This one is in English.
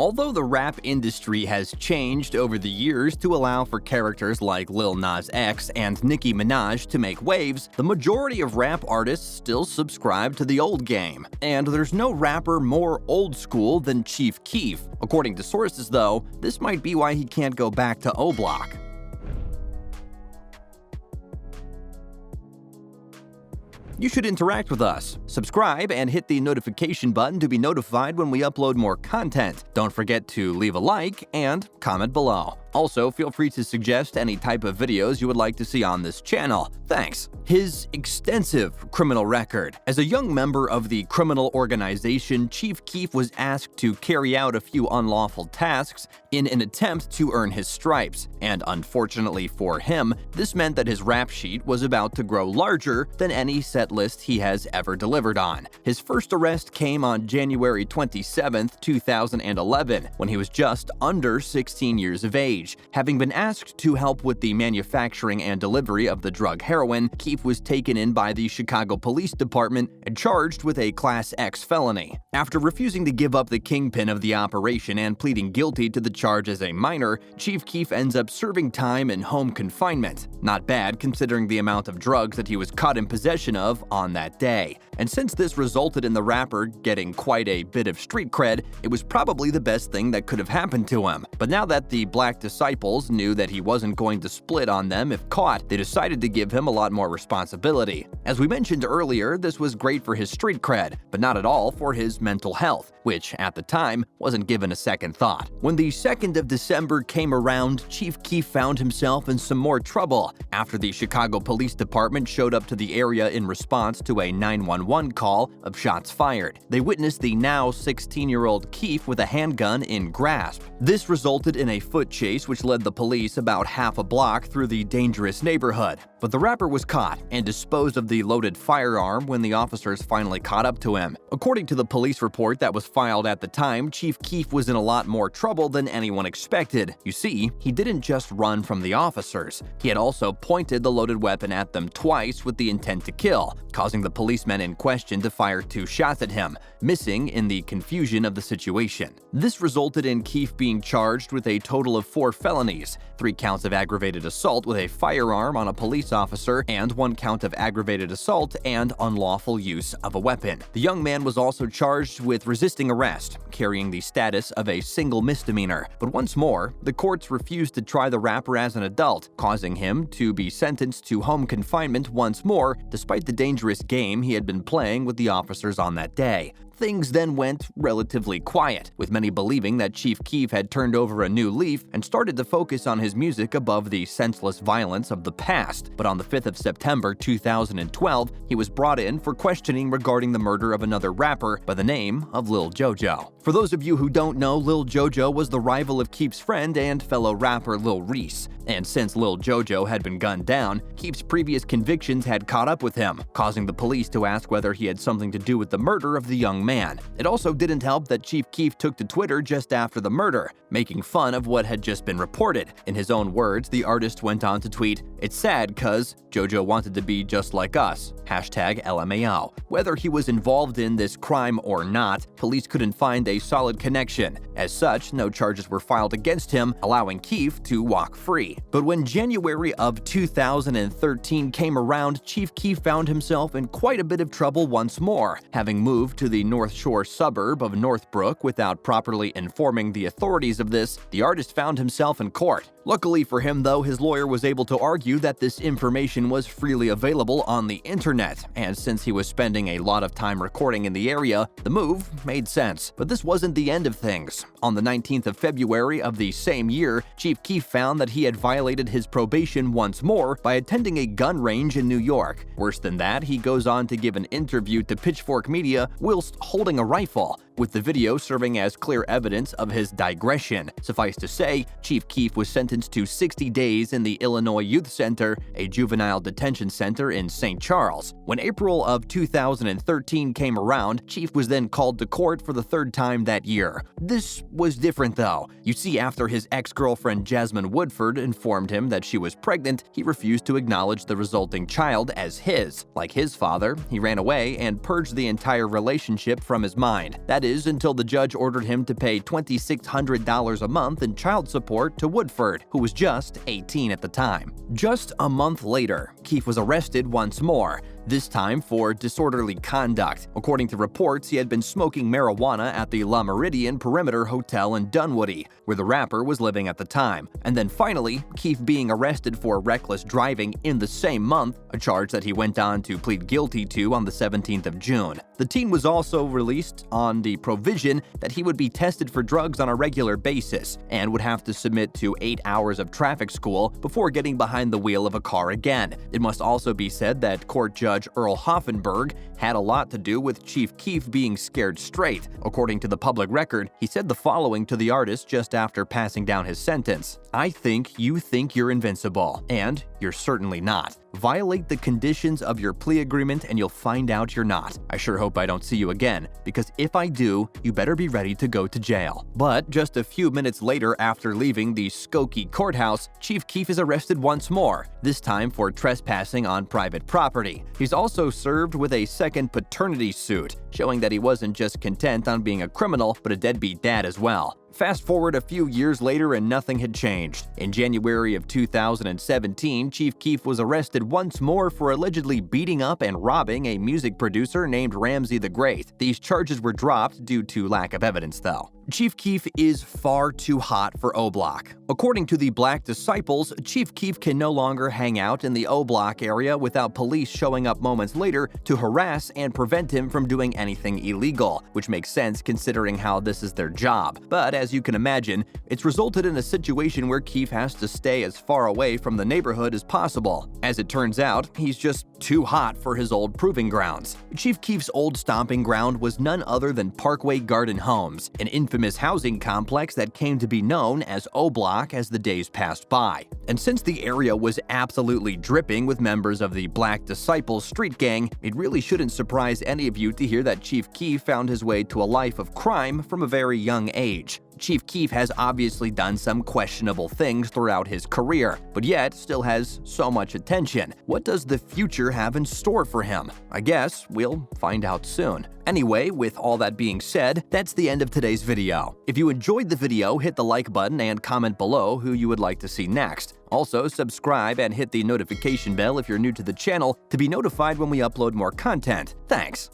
Although the rap industry has changed over the years to allow for characters like Lil Nas X and Nicki Minaj to make waves, the majority of rap artists still subscribe to the old game. And there's no rapper more old school than Chief Keef. According to sources, though, this might be why he can't go back to O-Block. You should interact with us. Subscribe and hit the notification button to be notified when we upload more content. Don't forget to leave a like and comment below. Also, feel free to suggest any type of videos you would like to see on this channel. Thanks. His extensive criminal record. As a young member of the criminal organization, Chief Keef was asked to carry out a few unlawful tasks in an attempt to earn his stripes. And unfortunately for him, this meant that his rap sheet was about to grow larger than any set list he has ever delivered on. His first arrest came on January 27, 2011, when he was just under 16 years of age. Having been asked to help with the manufacturing and delivery of the drug heroin, Keef was taken in by the Chicago Police Department and charged with a Class X felony. After refusing to give up the kingpin of the operation and pleading guilty to the charge as a minor, Chief Keef ends up serving time in home confinement. Not bad considering the amount of drugs that he was caught in possession of on that day. And since this resulted in the rapper getting quite a bit of street cred, it was probably the best thing that could have happened to him. But now that the Black disciples knew that he wasn't going to split on them if caught, they decided to give him a lot more responsibility. As we mentioned earlier, this was great for his street cred, but not at all for his mental health, which at the time wasn't given a second thought. When the 2nd of December came around, Chief Keef found himself in some more trouble after the Chicago Police Department showed up to the area in response to a 911 call of shots fired. They witnessed the now 16-year-old Keef with a handgun in grasp. This resulted in a foot chase which led the police about half a block through the dangerous neighborhood. But the rapper was caught and disposed of the loaded firearm when the officers finally caught up to him. According to the police report that was filed at the time, Chief Keef was in a lot more trouble than anyone expected. You see, he didn't just run from the officers. He had also pointed the loaded weapon at them twice with the intent to kill, causing the policemen in question to fire 2 shots at him, missing in the confusion of the situation. This resulted in Keef being charged with a total of 4 felonies, 3 counts of aggravated assault with a firearm on a police officer, and 1 count of aggravated assault and unlawful use of a weapon. The young man was also charged with resisting arrest, carrying the status of a single misdemeanor. But once more, the courts refused to try the rapper as an adult, causing him to be sentenced to home confinement once more, despite the dangerous game he had been playing with the officers on that day. Things then went relatively quiet, with many believing that Chief Keef had turned over a new leaf and started to focus on his music above the senseless violence of the past. But on the 5th of September 2012, he was brought in for questioning regarding the murder of another rapper by the name of Lil Jojo. For those of you who don't know, Lil Jojo was the rival of Keef's friend and fellow rapper Lil Reese. And since Lil Jojo had been gunned down, Keef's previous convictions had caught up with him, causing the police to ask whether he had something to do with the murder of the young man. It also didn't help that Chief Keef took to Twitter just after the murder, making fun of what had just been reported. In his own words, the artist went on to tweet, "It's sad cause Jojo wanted to be just like us. #LMAO. Whether he was involved in this crime or not, police couldn't find a solid connection. As such, no charges were filed against him, allowing Keef to walk free. But when January of 2013 came around, Chief Keef found himself in quite a bit of trouble once more, having moved to the North Shore suburb of Northbrook without properly informing the authorities of this. The artist found himself in court. Luckily for him, though, his lawyer was able to argue that this information was freely available on the internet, and since he was spending a lot of time recording in the area, the move made sense. But this wasn't the end of things. On the 19th of February of the same year, Chief Keef found that he had violated his probation once more by attending a gun range in New York. Worse than that, he goes on to give an interview to Pitchfork Media whilst holding a rifle, with the video serving as clear evidence of his digression. Suffice to say, Chief Keef was sentenced to 60 days in the Illinois Youth Center, a juvenile detention center in St. Charles. When April of 2013 came around, Chief was then called to court for the 3rd time that year. This was different though. You see, after his ex-girlfriend Jasmine Woodford informed him that she was pregnant, he refused to acknowledge the resulting child as his. Like his father, he ran away and purged the entire relationship from his mind. That That is, until the judge ordered him to pay $2,600 a month in child support to Woodford, who was just 18 at the time. Just a month later, Keef was arrested once more, this time for disorderly conduct. According to reports, he had been smoking marijuana at the La Meridian Perimeter Hotel in Dunwoody, where the rapper was living at the time. And then finally, Keef being arrested for reckless driving in the same month, a charge that he went on to plead guilty to on the 17th of June. The teen was also released on the provision that he would be tested for drugs on a regular basis and would have to submit to 8 hours of traffic school before getting behind the wheel of a car again. It must also be said that court Judge Earl Hoffenberg had a lot to do with Chief Keef being scared straight. According to the public record, he said the following to the artist just after passing down his sentence: "I think you think you're invincible, and you're certainly not. Violate the conditions of your plea agreement and you'll find out you're not. I sure hope I don't see you again, because if I do, you better be ready to go to jail." But just a few minutes later, after leaving the Skokie courthouse, Chief Keef is arrested once more, this time for trespassing on private property. He's also served with a second paternity suit, showing that he wasn't just content on being a criminal, but a deadbeat dad as well. Fast forward a few years later and nothing had changed. In January of 2017, Chief Keef was arrested once more for allegedly beating up and robbing a music producer named Ramsey the Great. These charges were dropped due to lack of evidence, though. Chief Keef is far too hot for O-Block. According to the Black Disciples, Chief Keef can no longer hang out in the O-Block area without police showing up moments later to harass and prevent him from doing anything illegal, which makes sense considering how this is their job. But as you can imagine, it's resulted in a situation where Keef has to stay as far away from the neighborhood as possible. As it turns out, he's just too hot for his old proving grounds. Chief Keef's old stomping ground was none other than Parkway Garden Homes, an infamous housing complex that came to be known as O-Block as the days passed by. And since the area was absolutely dripping with members of the Black Disciples street gang, it really shouldn't surprise any of you to hear that Chief Keef found his way to a life of crime from a very young age. Chief Keef has obviously done some questionable things throughout his career, but yet still has so much attention. What does the future have in store for him? I guess we'll find out soon. Anyway, with all that being said, that's the end of today's video. If you enjoyed the video, hit the like button and comment below who you would like to see next. Also, subscribe and hit the notification bell if you're new to the channel to be notified when we upload more content. Thanks!